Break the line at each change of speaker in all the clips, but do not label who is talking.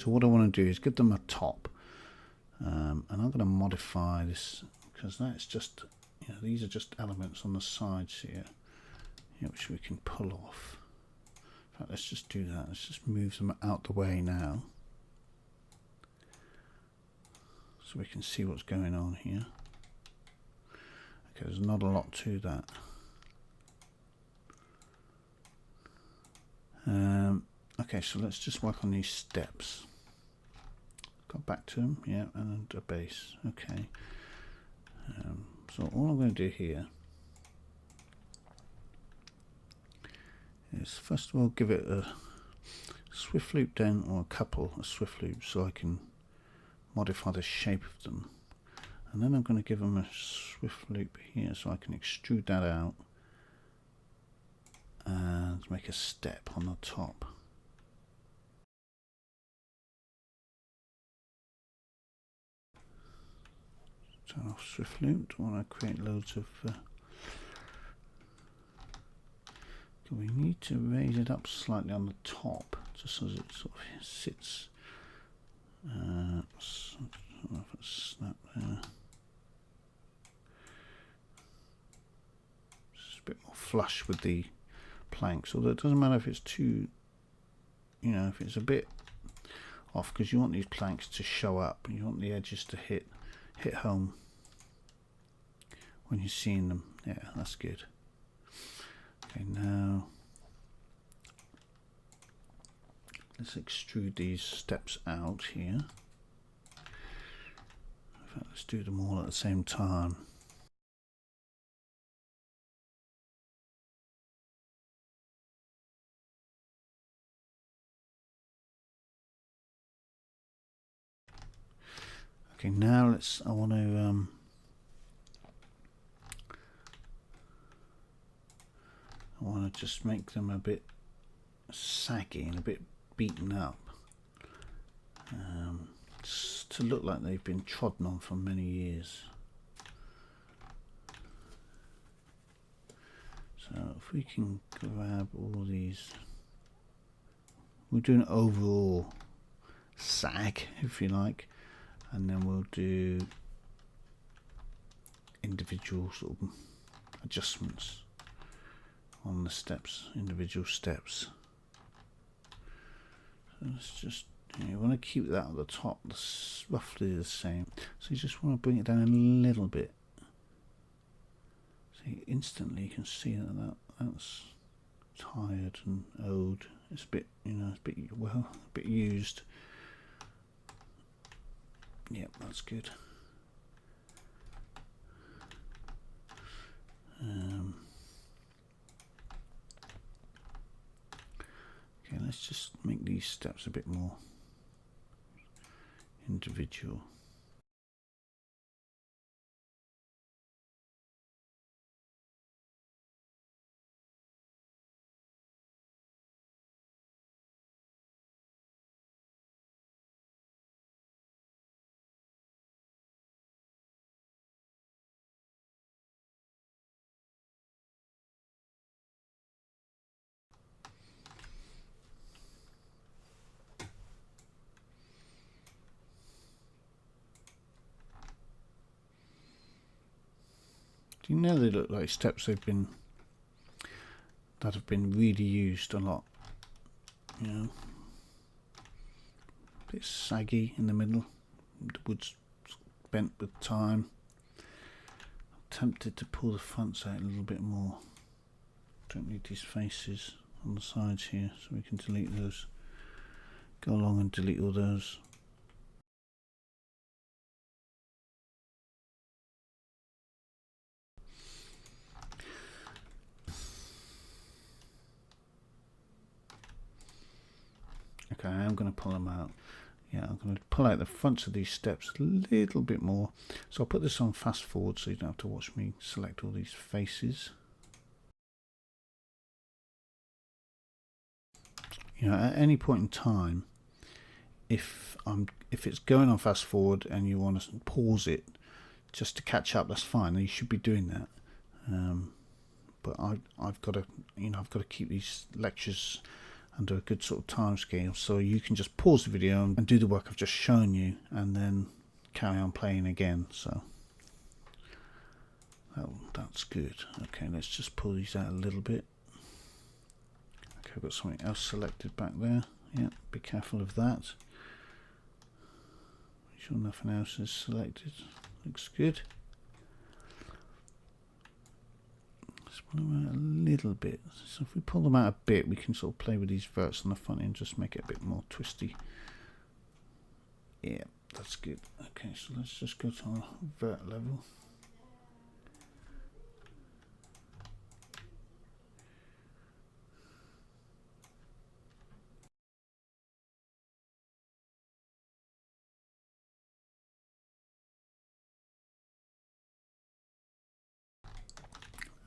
So what I want to do is give them a top, and I'm going to modify this, because that's just, these are just elements on the sides here, which we can pull off. In fact, let's just do that. Let's just move them out the way now, so we can see what's going on here. Okay, there's not a lot to that. Okay, so let's just work on these steps. Go back to them, yeah, and a base. Okay. So all I'm going to do here is first of all give it a swift loop down, or a couple of swift loops, so I can modify the shape of them. And then I'm going to give them a swift loop here, so I can extrude that out and make a step on the top. Turn off swift loop. Don't want to create loads of. We need to raise it up slightly on the top, just so it sort of sits. I don't know if it's snap there. Just a bit more flush with the planks, although it doesn't matter if it's too, if it's a bit off, because you want these planks to show up, and you want the edges to hit home when you're seeing them. Yeah, that's good. Okay, now let's extrude these steps out here. In fact, let's do them all at the same time. Okay, now I want to just make them a bit saggy and a bit beaten up, just to look like they've been trodden on for many years. So if we can grab all these, we'll do an overall sag, if you like, and then we'll do individual sort of adjustments on the steps, individual steps. So let's just, you want to keep that at the top, roughly the same. So you just want to bring it down a little bit. See, instantly you can see that's tired and old. It's a bit, it's a bit used. Yep, that's good. Okay, let's just make these steps a bit more individual. Do you know they look like steps that have been really used a lot? A bit saggy in the middle. The wood's bent with time. I'm tempted to pull the fronts out a little bit more. Don't need these faces on the sides here, so we can delete those. Go along and delete all those. Okay, I'm going to pull them out. Yeah, I'm going to pull out the fronts of these steps a little bit more. So I'll put this on fast forward so you don't have to watch me select all these faces. At any point in time, if it's going on fast forward and you want to pause it just to catch up, that's fine. You should be doing that. But I've got to keep these lectures under a good sort of time scale, so you can just pause the video and do the work I've just shown you and then carry on playing again. So that's good. Okay, let's just pull these out a little bit. Okay, I've got something else selected back there. Yeah, be careful of that. Make sure nothing else is selected. Looks good. Let's pull them out a little bit. So if we pull them out a bit, we can sort of play with these verts on the front end, just make it a bit more twisty. Yeah, that's good. Okay, so let's just go to our vert level.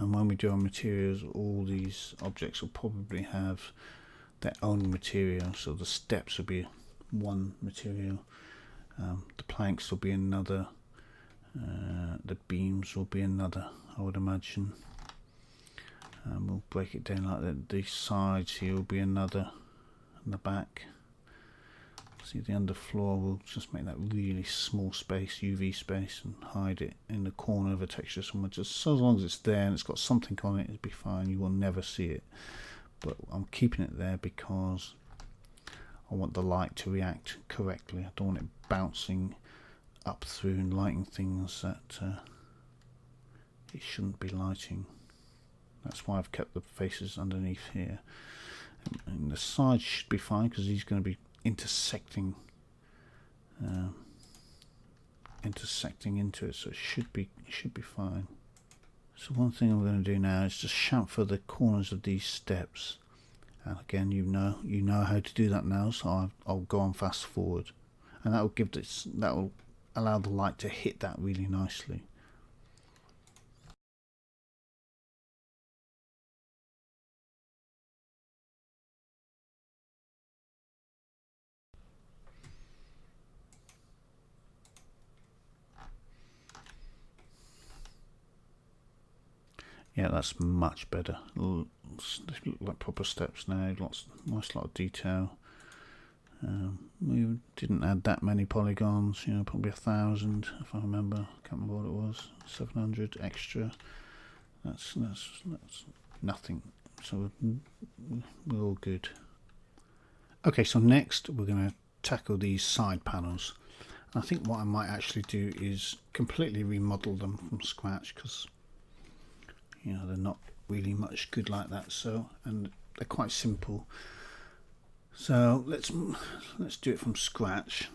And when we do our materials, all these objects will probably have their own material. So the steps will be one material, the planks will be another, the beams will be another, I would imagine. We'll break it down like that. The sides here will be another, and the back. See, the underfloor, we'll just make that really small space, UV space, and hide it in the corner of a texture somewhere. Just so long as it's there and it's got something on it, it'll be fine. You will never see it. But I'm keeping it there because I want the light to react correctly. I don't want it bouncing up through and lighting things that it shouldn't be lighting. That's why I've kept the faces underneath here. And the sides should be fine because he's going to be intersecting into it, so it should be fine. So one thing I'm going to do now is just chamfer the corners of these steps, and again, you know how to do that now, so I'll go on fast forward, and that will allow the light to hit that really nicely. Yeah, that's much better. They look like proper steps now. Nice lot of detail. We didn't add that many polygons. You know, probably 1,000 if I remember. I can't remember what it was. 700 extra. That's nothing. So we're all good. Okay, so next we're going to tackle these side panels. I think what I might actually do is completely remodel them from scratch, because you know they're not really much good like that. So, and they're quite simple. So let's do it from scratch.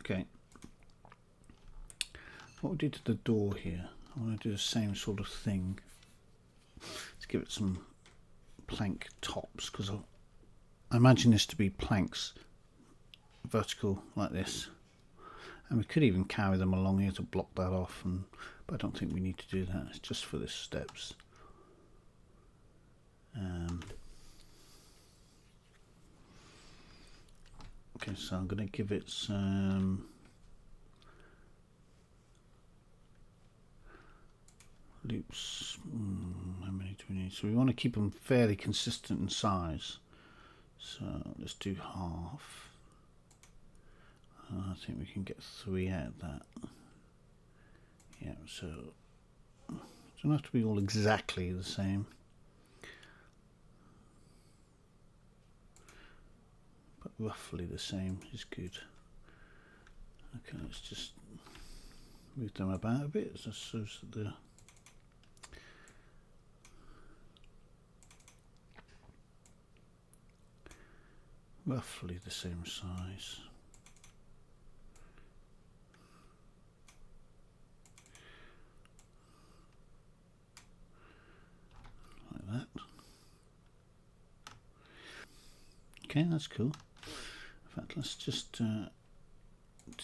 Okay. What we did to the door here, I want to do the same sort of thing. Let's give it some plank tops, because I imagine this to be planks vertical like this, and we could even carry them along here to block that off, but I don't think we need to do that. It's just for the steps. Okay, so I'm going to give it some loops. How many do we need? So we want to keep them fairly consistent in size. So let's do half. I think we can get 3 out of that. Yeah, so it doesn't have to be all exactly the same, but roughly the same is good. Okay, let's just move them about a bit so that they're roughly the same size. Like that. Okay, that's cool. In fact, let's just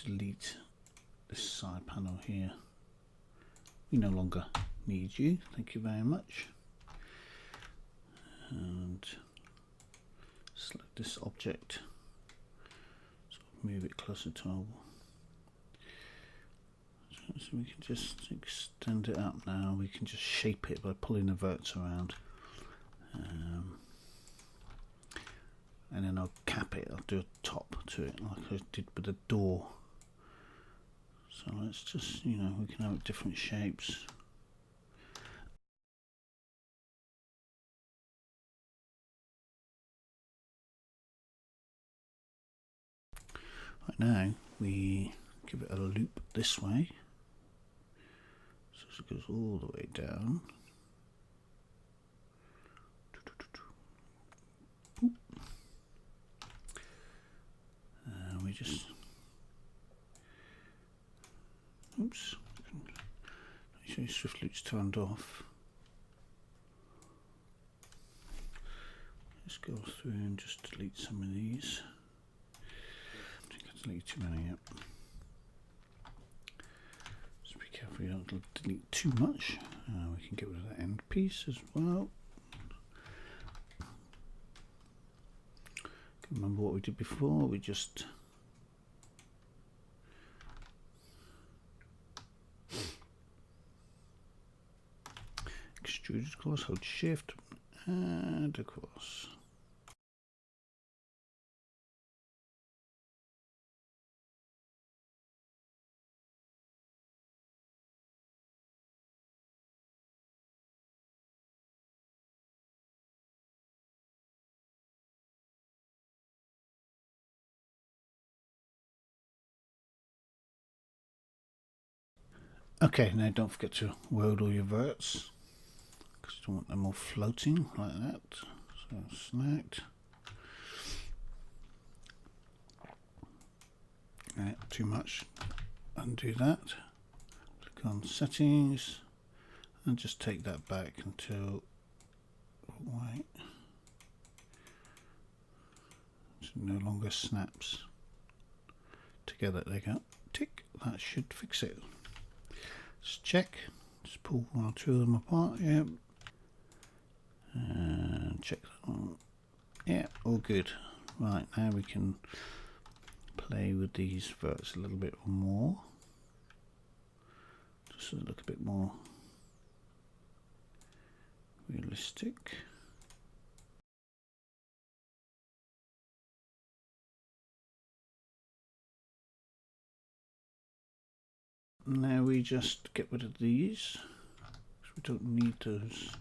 delete this side panel here. We no longer need you. Thank you very much. And select this object, sort of move it closer to our So we can just extend it up now. We can just shape it by pulling the verts around. And then I'll cap it. I'll do a top to it like I did with the door. So let's just, you know, we can have different shapes. Right now we give it a loop this way, so it goes all the way down. And we just, oops, make sure your swift loop's turned off. Let's go through and just delete some of these. I think I deleted too many yet. Just be careful you don't delete too much. We can get rid of that end piece as well. Remember what we did before? We just extrude it across, hold shift and across. Okay, now don't forget to weld all your verts, because you don't want them all floating like that. So select. Too much. Undo that. Click on settings and just take that back until white. So no longer snaps together. There you go. Tick. That should fix it. Just check. Just pull one or two of them apart. Yeah. And check that one. Yeah, all good. Right, now we can play with these verts a little bit more. Just so they look a bit more realistic. Now we just get rid of these, because we don't need those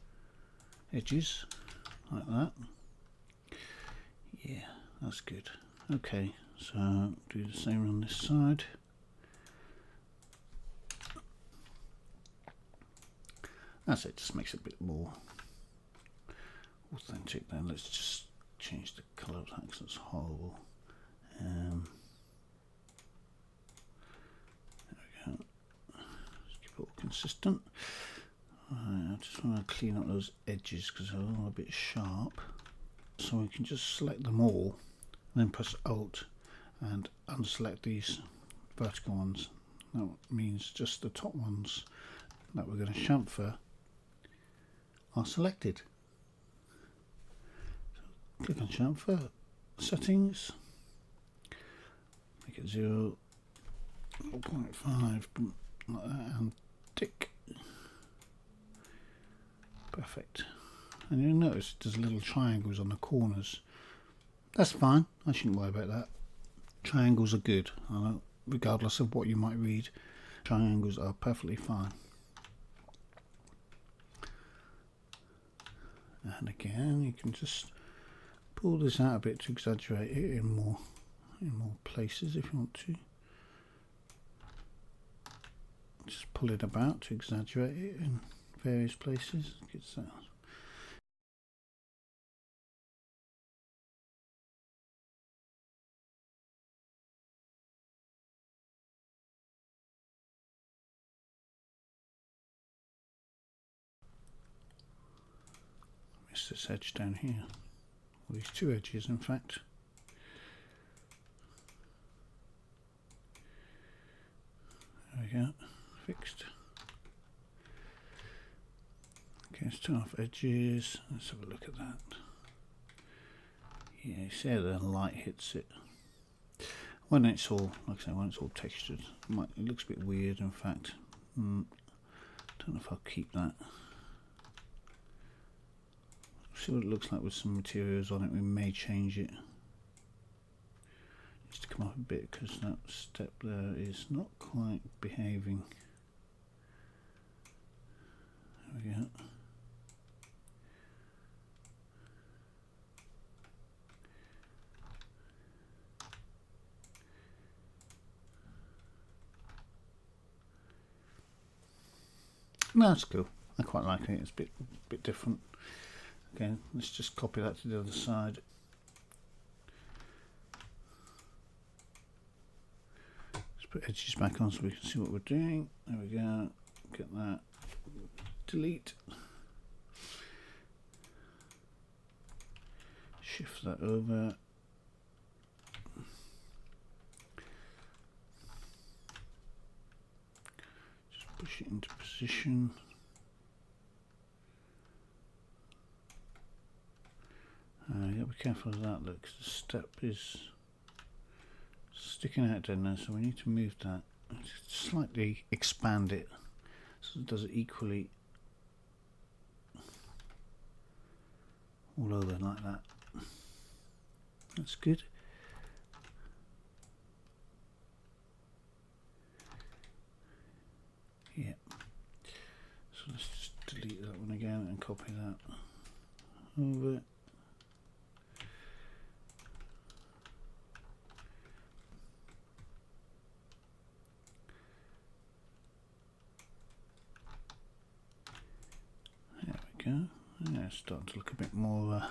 edges like that. Yeah, that's good. Okay, so do the same on this side. That's it, just makes it a bit more authentic. Then let's just change the colour of that because it's horrible. There we go. Just keep it all consistent. I just want to clean up those edges because they're all a bit sharp. So we can just select them all, and then press Alt and unselect these vertical ones. That means just the top ones that we're going to chamfer are selected. So click on chamfer, settings, make it 0.5 like that, and tick. Perfect. And you'll notice there's little triangles on the corners. That's fine, I shouldn't worry about that. Triangles are good, regardless of what you might read. Triangles are perfectly fine. And again, you can just pull this out a bit to exaggerate it in more places if you want to. Just pull it about to exaggerate it in various places. Gets that. Miss this edge down here. Well, these two edges, in fact. There we go. Fixed. Okay, let's turn off edges. Let's have a look at that. Yeah, you see how the light hits it. When it's all, like I say, when it's all textured, it looks a bit weird. In fact, Don't know if I'll keep that. See what it looks like with some materials on it. We may change it. Just to come up a bit because that step there is not quite behaving. There we go. No, that's cool. I quite like it. It's a bit different. Okay, let's just copy that to the other side. Let's put edges back on so we can see what we're doing. There we go. Get that. Delete. Shift that over. Just push it into position. You gotta be careful of that look, because the step is sticking out down there, so we need to move that. Just slightly expand it so it does it equally all over like that. That's good. Yeah. So let's just delete that one again and copy that over. There we go. Yeah, it's starting to look a bit more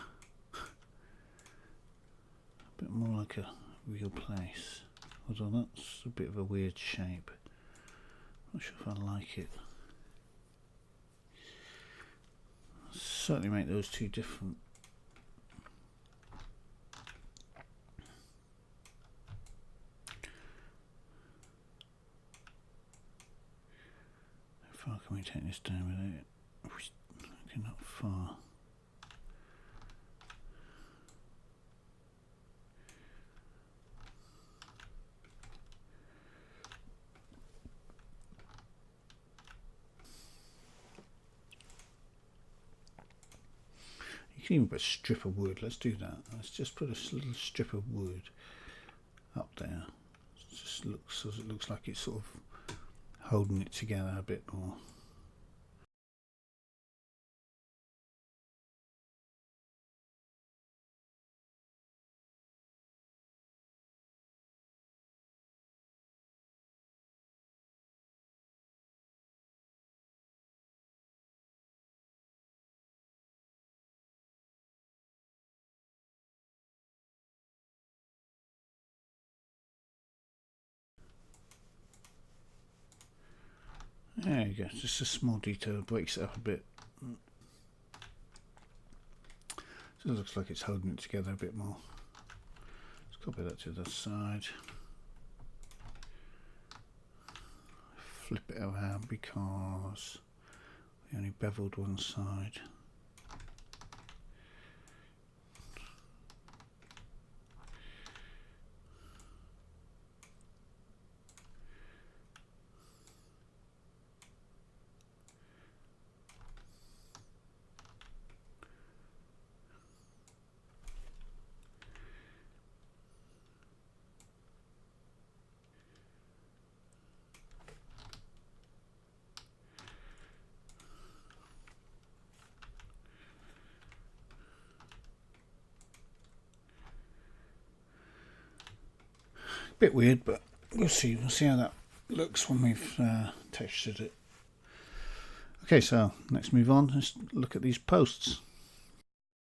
like a real place. Although that's a bit of a weird shape. Not sure if I like it. Certainly make those two different. How far can we take this down with it? Okay, not far. You can even put a strip of wood. Let's do that. Let's just put a little strip of wood up there. It just looks as it looks like it's sort of holding it together a bit more. There you go, just a small detail, breaks it up a bit. So it looks like it's holding it together a bit more. Let's copy that to the side. Flip it around because we only beveled one side. Bit weird, but we'll see. We'll see how that looks when we've textured it. Okay, so let's move on. Let's look at these posts.